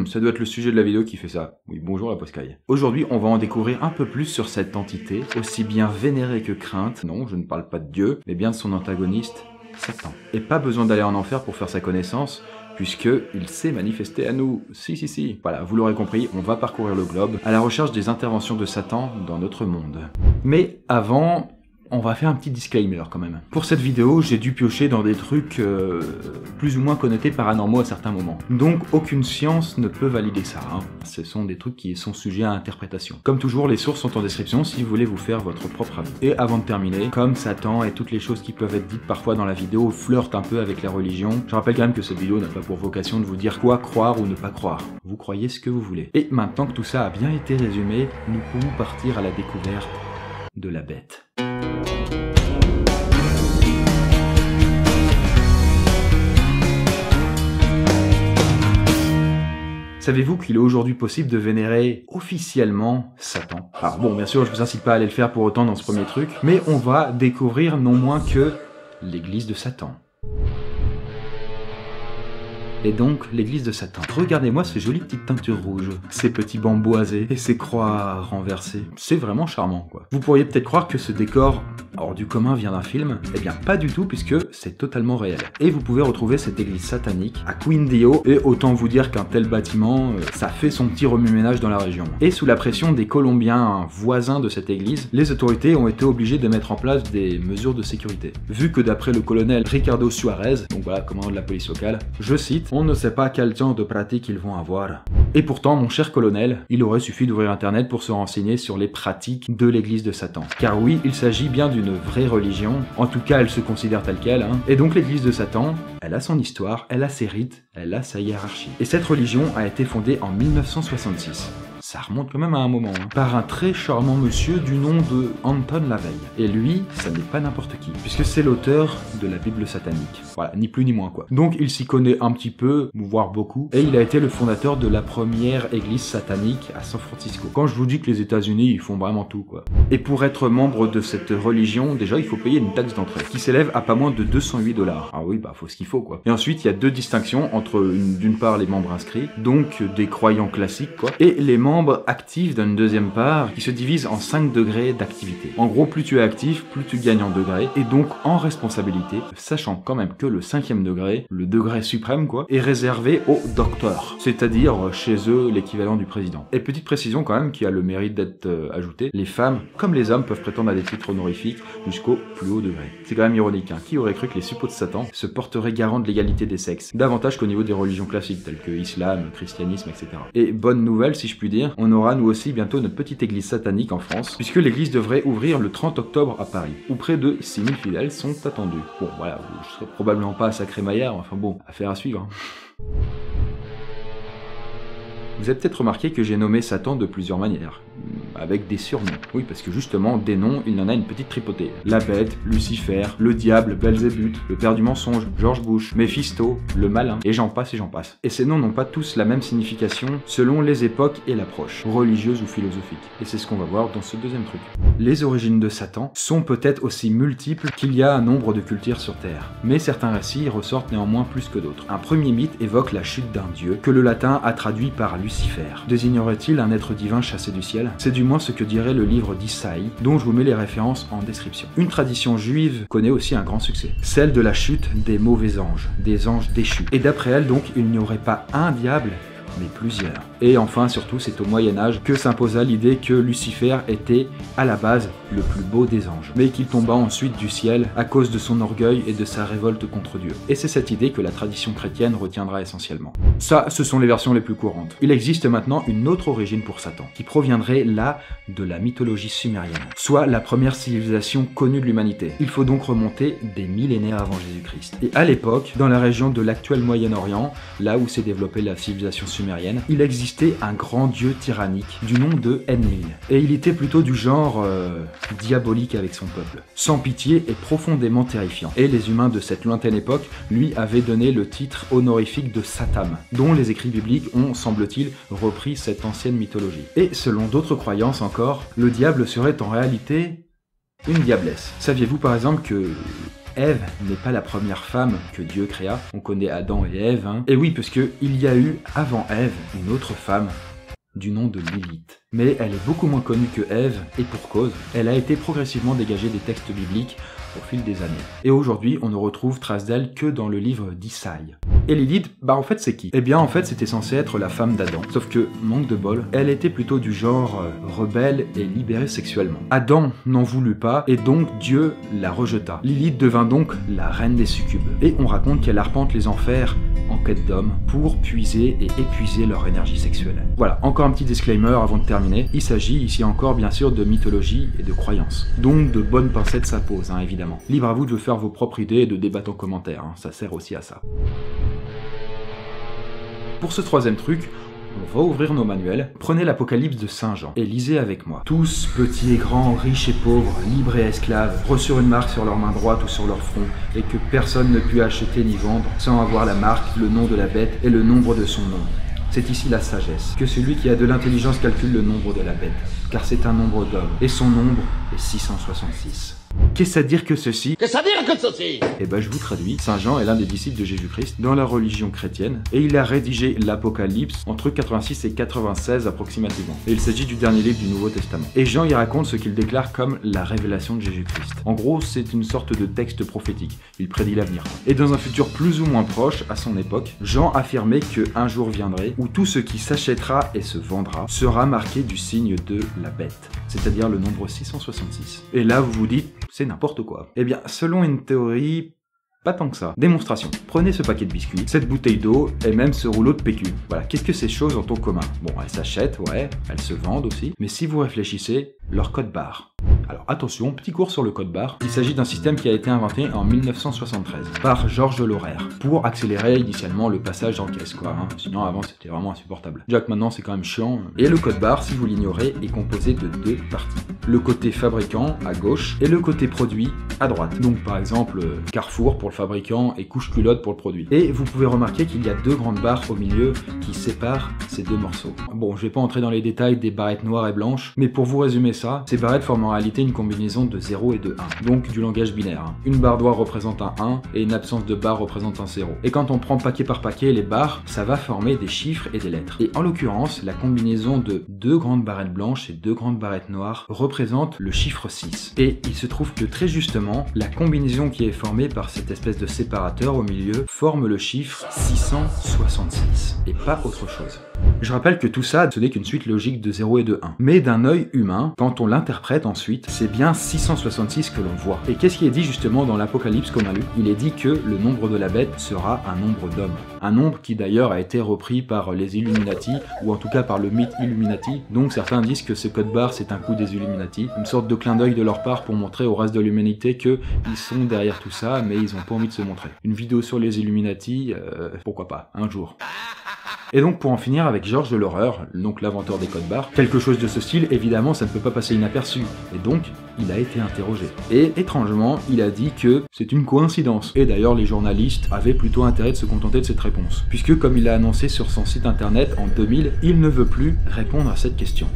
Ça doit être le sujet de la vidéo qui fait ça. Oui, bonjour la Poscaille. Aujourd'hui, on va en découvrir un peu plus sur cette entité, aussi bien vénérée que crainte. Non, je ne parle pas de Dieu, mais bien de son antagoniste, Satan. Et pas besoin d'aller en enfer pour faire sa connaissance, puisqu'il s'est manifesté à nous. Si. Voilà, vous l'aurez compris, on va parcourir le globe à la recherche des interventions de Satan dans notre monde. Mais avant, on va faire un petit disclaimer quand même. Pour cette vidéo, j'ai dû piocher dans des trucs plus ou moins connotés paranormaux à certains moments. Donc aucune science ne peut valider ça. Hein. Ce sont des trucs qui sont sujets à interprétation. Comme toujours, les sources sont en description si vous voulez vous faire votre propre avis. Et avant de terminer, comme Satan et toutes les choses qui peuvent être dites parfois dans la vidéo flirtent un peu avec la religion, je rappelle quand même que cette vidéo n'a pas pour vocation de vous dire quoi croire ou ne pas croire. Vous croyez ce que vous voulez. Et maintenant que tout ça a bien été résumé, nous pouvons partir à la découverte de la bête. Savez-vous qu'il est aujourd'hui possible de vénérer officiellement Satan? Alors bon, bien sûr, je vous incite pas à aller le faire pour autant dans ce premier truc, mais on va découvrir non moins que l'église de Satan. Et donc, l'église de Satan. Regardez-moi ces jolies petites teintures rouges, ces petits bancs boisés et ces croix renversées. C'est vraiment charmant, quoi. Vous pourriez peut-être croire que ce décor hors du commun vient d'un film. Eh bien, pas du tout, puisque c'est totalement réel. Et vous pouvez retrouver cette église satanique à Quindio, et autant vous dire qu'un tel bâtiment, ça fait son petit remue-ménage dans la région. Et sous la pression des Colombiens voisins de cette église, les autorités ont été obligées de mettre en place des mesures de sécurité. Vu que d'après le colonel Ricardo Suarez, donc voilà, commandant de la police locale, je cite, on ne sait pas quel genre de pratiques ils vont avoir. Et pourtant, mon cher colonel, il aurait suffi d'ouvrir internet pour se renseigner sur les pratiques de l'église de Satan. Car oui, il s'agit bien d'une vraie religion, en tout cas elle se considère telle qu'elle, hein. Et donc l'église de Satan, elle a son histoire, elle a ses rites, elle a sa hiérarchie. Et cette religion a été fondée en 1966. Ça remonte quand même à un moment, hein, par un très charmant monsieur du nom de Anton LaVey. Et lui, ça n'est pas n'importe qui, puisque c'est l'auteur de la Bible satanique. Voilà, ni plus ni moins quoi. Donc il s'y connaît un petit peu, voire beaucoup, et il a été le fondateur de la première église satanique à San Francisco. Quand je vous dis que les États-Unis, ils font vraiment tout quoi. Et pour être membre de cette religion, déjà il faut payer une taxe d'entrée, qui s'élève à pas moins de 208 $. Ah oui, bah faut ce qu'il faut quoi. Et ensuite, il y a deux distinctions entre d'une part les membres inscrits, donc des croyants classiques quoi, et les membres actifs d'une deuxième part qui se divise en 5 degrés d'activité. En gros, plus tu es actif, plus tu gagnes en degrés et donc en responsabilité, sachant quand même que le 5e degré, le degré suprême quoi, est réservé aux docteurs, c'est-à-dire chez eux l'équivalent du président. Et petite précision quand même qui a le mérite d'être ajoutée, les femmes comme les hommes peuvent prétendre à des titres honorifiques jusqu'au plus haut degré. C'est quand même ironique, hein. Qui aurait cru que les suppôts de Satan se porteraient garant de l'égalité des sexes, davantage qu'au niveau des religions classiques telles que islam, christianisme, etc. Et bonne nouvelle si je puis dire, on aura nous aussi bientôt notre petite église satanique en France, puisque l'église devrait ouvrir le 30 octobre à Paris, où près de 6000 fidèles sont attendus. Bon voilà, je serai probablement pas à Sacré-Maillard, enfin bon, affaire à suivre. Hein. Vous avez peut-être remarqué que j'ai nommé Satan de plusieurs manières, avec des surnoms. Oui, parce que justement, des noms, il en a une petite tripotée. La bête, Lucifer, le diable, Belzébuth, le père du mensonge, George Bush, Méphisto, le malin, et j'en passe et j'en passe. Et ces noms n'ont pas tous la même signification selon les époques et l'approche, religieuse ou philosophique. Et c'est ce qu'on va voir dans ce deuxième truc. Les origines de Satan sont peut-être aussi multiples qu'il y a un nombre de cultures sur Terre, mais certains récits ressortent néanmoins plus que d'autres. Un premier mythe évoque la chute d'un dieu, que le latin a traduit par Lucifer. Désignerait-il un être divin chassé du ciel? C'est du moins ce que dirait le livre d'Isaïe, dont je vous mets les références en description. Une tradition juive connaît aussi un grand succès, celle de la chute des mauvais anges, des anges déchus. Et d'après elle donc, il n'y aurait pas un diable, mais plusieurs. Et enfin, surtout, c'est au Moyen-Âge que s'imposa l'idée que Lucifer était, à la base, le plus beau des anges, mais qu'il tomba ensuite du ciel à cause de son orgueil et de sa révolte contre Dieu. Et c'est cette idée que la tradition chrétienne retiendra essentiellement. Ça, ce sont les versions les plus courantes. Il existe maintenant une autre origine pour Satan, qui proviendrait là de la mythologie sumérienne, soit la première civilisation connue de l'humanité. Il faut donc remonter des millénaires avant Jésus-Christ. Et à l'époque, dans la région de l'actuel Moyen-Orient, là où s'est développée la civilisation sumérienne, il existait un grand dieu tyrannique du nom de Enlil. Et il était plutôt du genre diabolique avec son peuple, sans pitié et profondément terrifiant. Et les humains de cette lointaine époque lui avaient donné le titre honorifique de Satam, dont les écrits bibliques ont, semble-t-il, repris cette ancienne mythologie. Et selon d'autres croyances encore, le diable serait en réalité une diablesse. Saviez-vous par exemple que Ève n'est pas la première femme que Dieu créa. On connaît Adam et Ève, hein. Et oui, parce que il y a eu avant Ève une autre femme du nom de Lilith. Mais elle est beaucoup moins connue que Ève, et pour cause, elle a été progressivement dégagée des textes bibliques au fil des années. Et aujourd'hui, on ne retrouve trace d'elle que dans le livre d'Isaïe. Et Lilith, en fait c'est qui? Eh bien en fait c'était censé être la femme d'Adam, sauf que, manque de bol, elle était plutôt du genre rebelle et libérée sexuellement. Adam n'en voulut pas, et donc Dieu la rejeta. Lilith devint donc la reine des succubes. Et on raconte qu'elle arpente les enfers en quête d'hommes pour puiser et épuiser leur énergie sexuelle. Voilà, encore un petit disclaimer avant de terminer. Il s'agit ici encore bien sûr de mythologie et de croyances. Donc de bonnes pincettes ça pose, hein, évidemment. Libre à vous de vous faire vos propres idées et de débattre en commentaire, hein, ça sert aussi à ça. Pour ce troisième truc, on va ouvrir nos manuels. Prenez l'Apocalypse de Saint Jean et lisez avec moi. Tous, petits et grands, riches et pauvres, libres et esclaves, reçurent une marque sur leur main droite ou sur leur front, et que personne ne put acheter ni vendre sans avoir la marque, le nom de la bête et le nombre de son nom. C'est ici la sagesse, que celui qui a de l'intelligence calcule le nombre de la bête, car c'est un nombre d'hommes, et son nombre est 666. Qu'est-ce à dire que ceci? Qu'est-ce à dire que ceci? Eh ben je vous traduis. Saint Jean est l'un des disciples de Jésus-Christ dans la religion chrétienne et il a rédigé l'Apocalypse entre 86 et 96 approximativement. Et il s'agit du dernier livre du Nouveau Testament. Et Jean y raconte ce qu'il déclare comme la révélation de Jésus-Christ. En gros, c'est une sorte de texte prophétique. Il prédit l'avenir. Et dans un futur plus ou moins proche, à son époque, Jean affirmait qu'un jour viendrait où tout ce qui s'achètera et se vendra sera marqué du signe de la bête, c'est-à-dire le nombre 666. Et là, vous vous dites, c'est n'importe quoi. Eh bien, selon une théorie, pas tant que ça. Démonstration. Prenez ce paquet de biscuits, cette bouteille d'eau et même ce rouleau de PQ. Voilà, qu'est-ce que ces choses ont en commun? Bon, elles s'achètent, ouais, elles se vendent aussi, mais si vous réfléchissez, leur code barre. Alors attention, petit cours sur le code barre. Il s'agit d'un système qui a été inventé en 1973 par Georges Laurer pour accélérer initialement le passage en caisse, quoi. Hein. Sinon avant c'était vraiment insupportable. Déjà que maintenant c'est quand même chiant. Et le code barre, si vous l'ignorez, est composé de deux parties. Le côté fabricant à gauche et le côté produit à droite. Donc par exemple Carrefour pour le fabricant et couche culotte pour le produit. Et vous pouvez remarquer qu'il y a deux grandes barres au milieu qui séparent ces deux morceaux. Bon, je vais pas entrer dans les détails des barrettes noires et blanches, mais pour vous résumer ça, ces barrettes forment en réalité une combinaison de 0 et de 1, donc du langage binaire. Une barre noire représente un 1 et une absence de barre représente un 0. Et quand on prend paquet par paquet les barres, ça va former des chiffres et des lettres. Et en l'occurrence, la combinaison de deux grandes barrettes blanches et deux grandes barrettes noires représente le chiffre 6. Et il se trouve que très justement, la combinaison qui est formée par cette espèce de séparateur au milieu forme le chiffre 666, et pas autre chose. Je rappelle que tout ça, ce n'est qu'une suite logique de 0 et de 1. Mais d'un œil humain, quand on l'interprète ensuite, c'est bien 666 que l'on voit. Et qu'est-ce qui est dit justement dans l'Apocalypse qu'on a lu? Il est dit que le nombre de la bête sera un nombre d'hommes. Un nombre qui d'ailleurs a été repris par les Illuminati, ou en tout cas par le mythe Illuminati. Donc certains disent que ce code barre c'est un coup des Illuminati, une sorte de clin d'œil de leur part pour montrer au reste de l'humanité qu'ils sont derrière tout ça, mais ils ont pas envie de se montrer. Une vidéo sur les Illuminati, pourquoi pas, un jour. Et donc pour en finir avec Georges de Laurer, donc l'inventeur des codes barres, quelque chose de ce style, évidemment ça ne peut pas passer inaperçu, et donc il a été interrogé. Et étrangement, il a dit que c'est une coïncidence. Et d'ailleurs les journalistes avaient plutôt intérêt de se contenter de cette réponse, puisque comme il l'a annoncé sur son site internet en 2000, il ne veut plus répondre à cette question.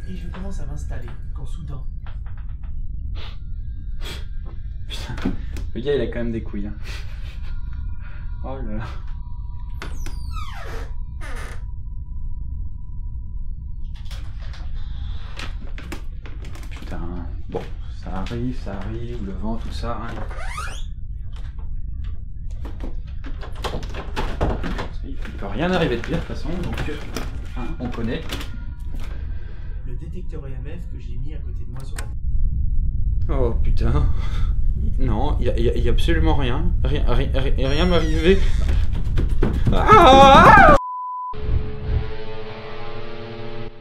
Et je commence à m'installer, quand soudain... Putain, le gars il a quand même des couilles. Hein. Oh là là. Putain, bon, ça arrive, le vent, tout ça. Hein. Il peut rien arriver de pire de toute façon, donc hein, on connaît. Le détecteur EMF que j'ai mis à côté de moi sur la... Oh putain. Non, y a absolument rien. Rien m'arrivait. Ah!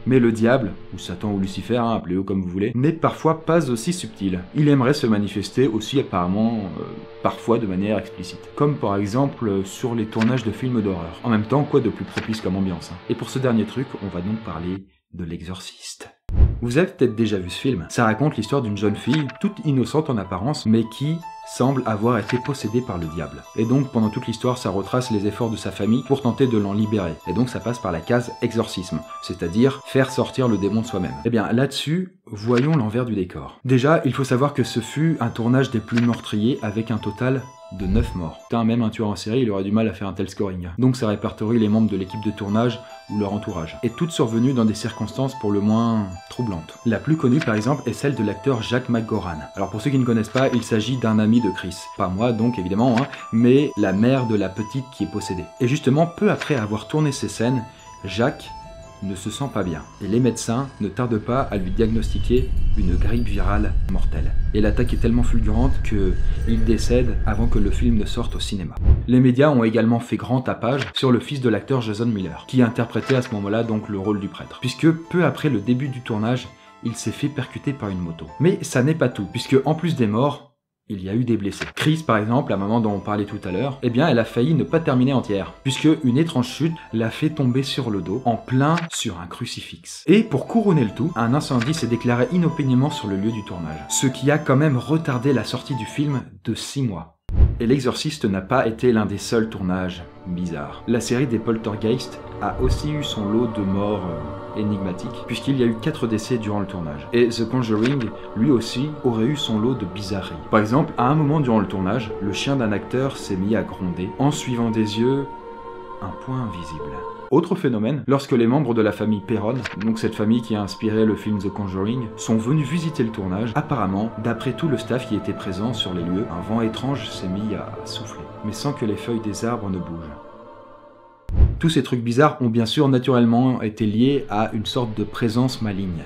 Mais le diable, ou Satan ou Lucifer, hein, appelez-le comme vous voulez, n'est parfois pas aussi subtil. Il aimerait se manifester aussi apparemment, parfois de manière explicite. Comme par exemple sur les tournages de films d'horreur. En même temps, quoi de plus propice comme ambiance. Hein. Et pour ce dernier truc, on va donc parler de l'Exorciste. Vous avez peut-être déjà vu ce film. Ça raconte l'histoire d'une jeune fille, toute innocente en apparence, mais qui semble avoir été possédé par le diable. Et donc pendant toute l'histoire, ça retrace les efforts de sa famille pour tenter de l'en libérer. Et donc ça passe par la case exorcisme, c'est-à-dire faire sortir le démon de soi-même. Et bien là-dessus, voyons l'envers du décor. Déjà, il faut savoir que ce fut un tournage des plus meurtriers avec un total de 9 morts. Même un tueur en série, il aurait du mal à faire un tel scoring. Donc ça répertorie les membres de l'équipe de tournage ou leur entourage. Et toutes survenues dans des circonstances pour le moins troublantes. La plus connue par exemple est celle de l'acteur Jack McGoran. Alors pour ceux qui ne connaissent pas, il s'agit d'un ami de Chris. Pas moi donc évidemment, mais la mère de la petite qui est possédée. Et justement, peu après avoir tourné ces scènes, Jack ne se sent pas bien. Et les médecins ne tardent pas à lui diagnostiquer une grippe virale mortelle. Et l'attaque est tellement fulgurante qu'il décède avant que le film ne sorte au cinéma. Les médias ont également fait grand tapage sur le fils de l'acteur Jason Miller, qui interprétait à ce moment-là donc le rôle du prêtre. Puisque peu après le début du tournage, il s'est fait percuter par une moto. Mais ça n'est pas tout, puisque en plus des morts, il y a eu des blessés. Chris, par exemple, la maman dont on parlait tout à l'heure, eh bien, elle a failli ne pas terminer entière, puisque une étrange chute l'a fait tomber sur le dos, en plein sur un crucifix. Et pour couronner le tout, un incendie s'est déclaré inopinément sur le lieu du tournage, ce qui a quand même retardé la sortie du film de 6 mois. Et L'Exorciste n'a pas été l'un des seuls tournages bizarres. La série des Poltergeist a aussi eu son lot de morts énigmatiques, puisqu'il y a eu 4 décès durant le tournage. Et The Conjuring, lui aussi, aurait eu son lot de bizarreries. Par exemple, à un moment durant le tournage, le chien d'un acteur s'est mis à gronder, en suivant des yeux un point invisible. Autre phénomène, lorsque les membres de la famille Perron, donc cette famille qui a inspiré le film The Conjuring, sont venus visiter le tournage, apparemment, d'après tout le staff qui était présent sur les lieux, un vent étrange s'est mis à souffler, mais sans que les feuilles des arbres ne bougent. Tous ces trucs bizarres ont bien sûr naturellement été liés à une sorte de présence maligne,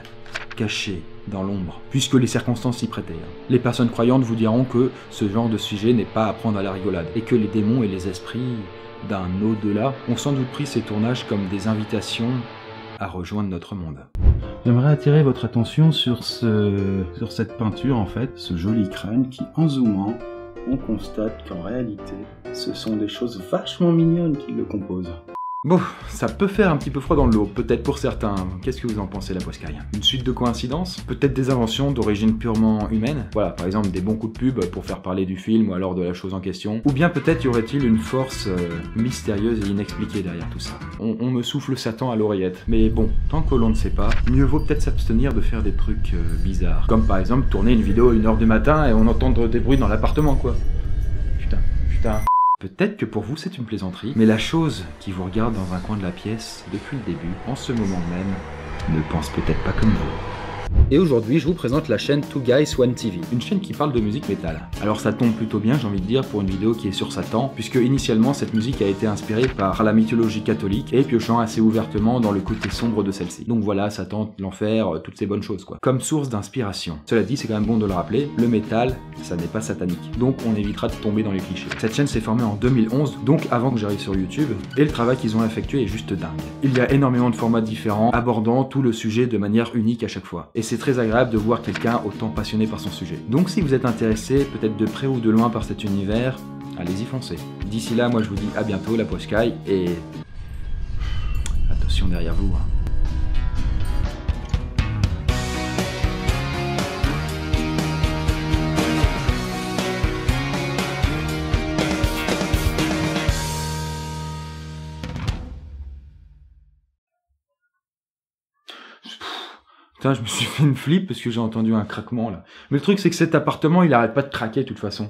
cachée dans l'ombre, puisque les circonstances s'y prêtaient. Les personnes croyantes vous diront que ce genre de sujet n'est pas à prendre à la rigolade, et que les démons et les esprits d'un au-delà ont sans doute pris ces tournages comme des invitations à rejoindre notre monde. J'aimerais attirer votre attention sur cette peinture en fait, ce joli crâne qui, en zoomant, on constate qu'en réalité, ce sont des choses vachement mignonnes qui le composent. Bon, ça peut faire un petit peu froid dans le dos, peut-être pour certains. Qu'est-ce que vous en pensez, la Poiscaille? Une suite de coïncidences? Peut-être des inventions d'origine purement humaine? Voilà, par exemple des bons coups de pub pour faire parler du film ou alors de la chose en question. Ou bien peut-être y aurait-il une force mystérieuse et inexpliquée derrière tout ça. On me souffle Satan à l'oreillette. Mais bon, tant que l'on ne sait pas, mieux vaut peut-être s'abstenir de faire des trucs bizarres. Comme par exemple tourner une vidéo à 1h du matin et on entend des bruits dans l'appartement, quoi. Putain. Peut-être que pour vous c'est une plaisanterie, mais la chose qui vous regarde dans un coin de la pièce depuis le début, en ce moment même, ne pense peut-être pas comme vous. Et aujourd'hui, je vous présente la chaîne Two Guys One TV, une chaîne qui parle de musique métal. Alors ça tombe plutôt bien, j'ai envie de dire, pour une vidéo qui est sur Satan, puisque initialement cette musique a été inspirée par la mythologie catholique et piochant assez ouvertement dans le côté sombre de celle-ci. Donc voilà, Satan, l'enfer, toutes ces bonnes choses quoi. Comme source d'inspiration. Cela dit, c'est quand même bon de le rappeler, le métal, ça n'est pas satanique. Donc on évitera de tomber dans les clichés. Cette chaîne s'est formée en 2011, donc avant que j'arrive sur YouTube, et le travail qu'ils ont effectué est juste dingue. Il y a énormément de formats différents, abordant tout le sujet de manière unique à chaque fois. Et c'est très agréable de voir quelqu'un autant passionné par son sujet. Donc si vous êtes intéressé, peut-être de près ou de loin par cet univers, allez-y foncez. D'ici là, moi je vous dis à bientôt, la Poiscaille, et attention derrière vous. Putain, je me suis fait une flip parce que j'ai entendu un craquement là. Mais le truc c'est que cet appartement il arrête pas de craquer de toute façon.